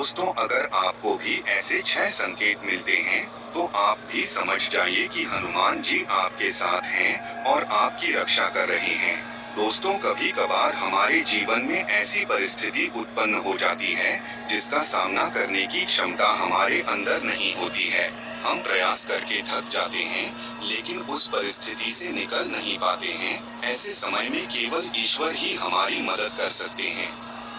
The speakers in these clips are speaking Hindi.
दोस्तों, अगर आपको भी ऐसे 6 संकेत मिलते हैं, तो आप भी समझ जाइए कि हनुमान जी आपके साथ हैं और आपकी रक्षा कर रहे हैं। दोस्तों, कभी कभार हमारे जीवन में ऐसी परिस्थिति उत्पन्न हो जाती है जिसका सामना करने की क्षमता हमारे अंदर नहीं होती है। हम प्रयास करके थक जाते हैं, लेकिन उस परिस्थिति से निकल नहीं पाते हैं। ऐसे समय में केवल ईश्वर ही हमारी मदद कर सकते हैं।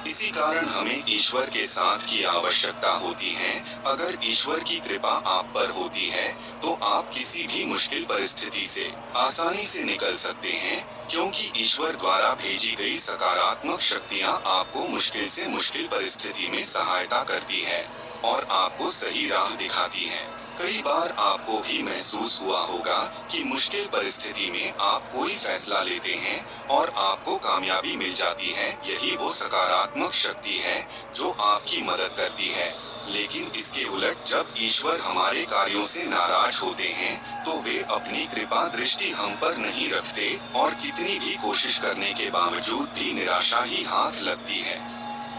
इसी कारण हमें ईश्वर के साथ की आवश्यकता होती है। अगर ईश्वर की कृपा आप पर होती है, तो आप किसी भी मुश्किल परिस्थिति से आसानी से निकल सकते हैं, क्योंकि ईश्वर द्वारा भेजी गई सकारात्मक शक्तियाँ आपको मुश्किल से मुश्किल परिस्थिति में सहायता करती है और आपको सही राह दिखाती है। कई बार आपको भी महसूस हुआ होगा कि मुश्किल परिस्थिति में आप कोई फैसला लेते हैं और आपको कामयाबी मिल जाती है। यही वो सकारात्मक शक्ति है जो आपकी मदद करती है। लेकिन इसके उलट, जब ईश्वर हमारे कार्यों से नाराज होते हैं, तो वे अपनी कृपा दृष्टि हम पर नहीं रखते और कितनी भी कोशिश करने के बावजूद भी निराशा ही हाथ लगती है।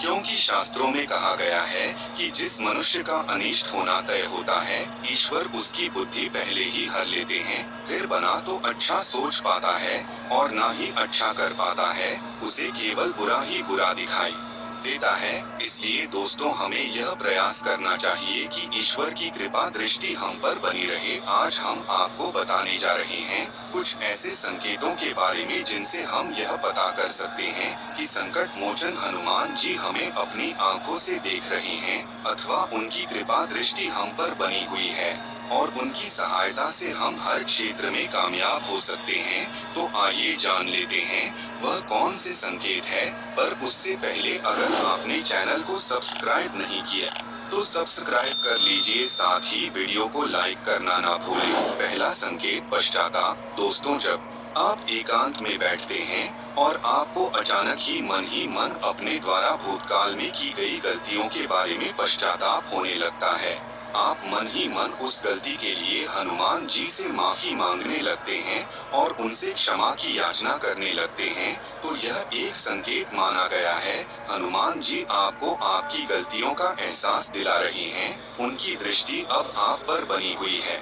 क्योंकि शास्त्रों में कहा गया है कि जिस मनुष्य का अनिष्ट होना तय होता है, ईश्वर उसकी बुद्धि पहले ही हर लेते हैं। फिर बना तो अच्छा सोच पाता है और ना ही अच्छा कर पाता है, उसे केवल बुरा ही बुरा दिखाई देता है। इसलिए दोस्तों, हमें यह प्रयास करना चाहिए कि ईश्वर की कृपा दृष्टि हम पर बनी रहे। आज हम आपको बताने जा रहे हैं कुछ ऐसे संकेतों के बारे में जिनसे हम यह पता कर सकते हैं कि संकट मोचन हनुमान जी हमें अपनी आंखों से देख रहे हैं, अथवा उनकी कृपा दृष्टि हम पर बनी हुई है और उनकी सहायता से हम हर क्षेत्र में कामयाब हो सकते हैं। तो आइए जान लेते हैं वह कौन से संकेत है। पर उससे पहले, अगर आपने चैनल को सब्सक्राइब नहीं किया तो सब्सक्राइब कर लीजिए, साथ ही वीडियो को लाइक करना ना भूलें। पहला संकेत, पश्चाताप। दोस्तों, जब आप एकांत में बैठते हैं और आपको अचानक ही मन अपने द्वारा भूतकाल में की गई गलतियों के बारे में पश्चाताप होने लगता है, आप मन ही मन उस गलती के लिए हनुमान जी से माफी मांगने लगते हैं और उनसे क्षमा की याचना करने लगते हैं, तो यह एक संकेत माना गया है। हनुमान जी आपको आपकी गलतियों का एहसास दिला रहे हैं। उनकी दृष्टि अब आप पर बनी हुई है।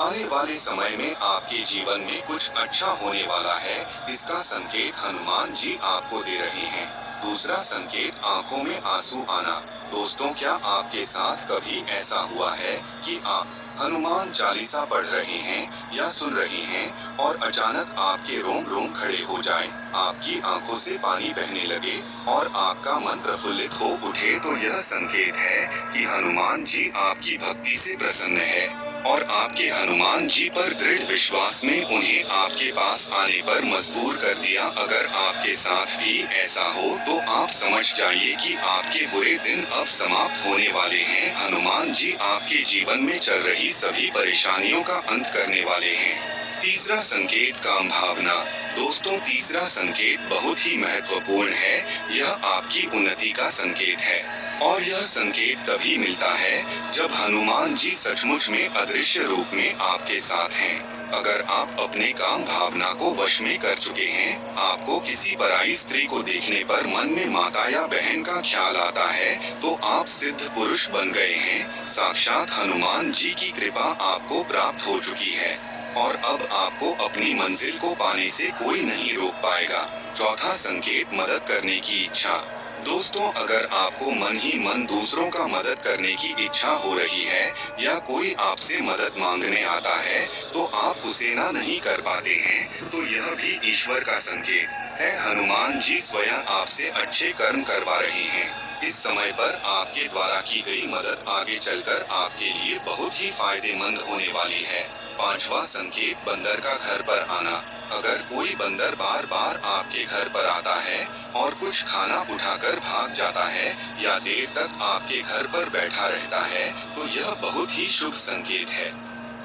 आने वाले समय में आपके जीवन में कुछ अच्छा होने वाला है, इसका संकेत हनुमान जी आपको दे रहे हैं। दूसरा संकेत, आंखों में आंसू आना। दोस्तों, क्या आपके साथ कभी ऐसा हुआ है कि आप हनुमान चालीसा पढ़ रहे हैं या सुन रहे हैं और अचानक आपके रोम रोम खड़े हो जाएं, आपकी आंखों से पानी बहने लगे और आपका मन प्रफुल्लित हो उठे? तो यह संकेत है कि हनुमान जी आपकी भक्ति से प्रसन्न है और आपके हनुमान जी पर दृढ़ विश्वास में उन्हें आपके पास आने पर मजबूर कर दिया। अगर आपके साथ भी ऐसा हो तो आप समझ जाइए कि आपके बुरे दिन अब समाप्त होने वाले हैं। हनुमान जी आपके जीवन में चल रही सभी परेशानियों का अंत करने वाले हैं। तीसरा संकेत, काम भावना। दोस्तों, तीसरा संकेत बहुत ही महत्वपूर्ण है। यह आपकी उन्नति का संकेत है और यह संकेत तभी मिलता है जब हनुमान जी सचमुच में अदृश्य रूप में आपके साथ हैं। अगर आप अपने काम भावना को वश में कर चुके हैं, आपको किसी पराई स्त्री को देखने पर मन में माता या बहन का ख्याल आता है, तो आप सिद्ध पुरुष बन गए हैं। साक्षात हनुमान जी की कृपा आपको प्राप्त हो चुकी है और अब आपको अपनी मंजिल को पाने से कोई नहीं रोक पाएगा। चौथा संकेत, मदद करने की इच्छा। दोस्तों, अगर आपको मन ही मन दूसरों का मदद करने की इच्छा हो रही है या कोई आपसे मदद मांगने आता है, तो आप उसे ना नहीं कर पाते हैं, तो यह भी ईश्वर का संकेत है। हनुमान जी स्वयं आपसे अच्छे कर्म करवा रहे हैं। इस समय पर आपके द्वारा की गई मदद आगे चलकर आपके लिए बहुत ही फायदेमंद होने वाली है। पांचवा संकेत, बंदर का घर पर आना। अगर कोई बंदर बार बार आपके घर पर आता है और कुछ खाना उठाकर भाग जाता है या देर तक आपके घर पर बैठा रहता है, तो यह बहुत ही शुभ संकेत है।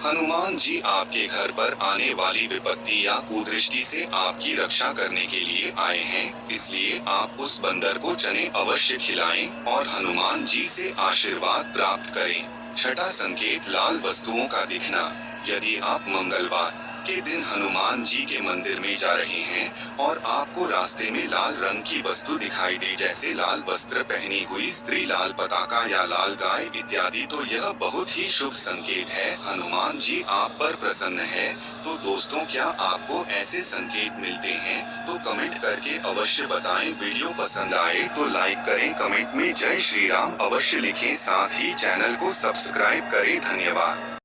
हनुमान जी आपके घर पर आने वाली विपत्ति या कुदृष्टि से आपकी रक्षा करने के लिए आए हैं। इसलिए आप उस बंदर को चने अवश्य खिलाएं और हनुमान जी से आशीर्वाद प्राप्त करें। छठा संकेत, लाल वस्तुओं का दिखना। यदि आप मंगलवार के दिन हनुमान जी के मंदिर में जा रहे हैं और आपको रास्ते में लाल रंग की वस्तु दिखाई दे, जैसे लाल वस्त्र पहनी हुई स्त्री, लाल पताका या लाल गाय इत्यादि, तो यह बहुत ही शुभ संकेत है, हनुमान जी आप पर प्रसन्न है। तो दोस्तों, क्या आपको ऐसे संकेत मिलते हैं? तो कमेंट करके अवश्य बताएं। वीडियो पसंद आए तो लाइक करें, कमेंट में जय श्री राम अवश्य लिखें, साथ ही चैनल को सब्सक्राइब करें। धन्यवाद।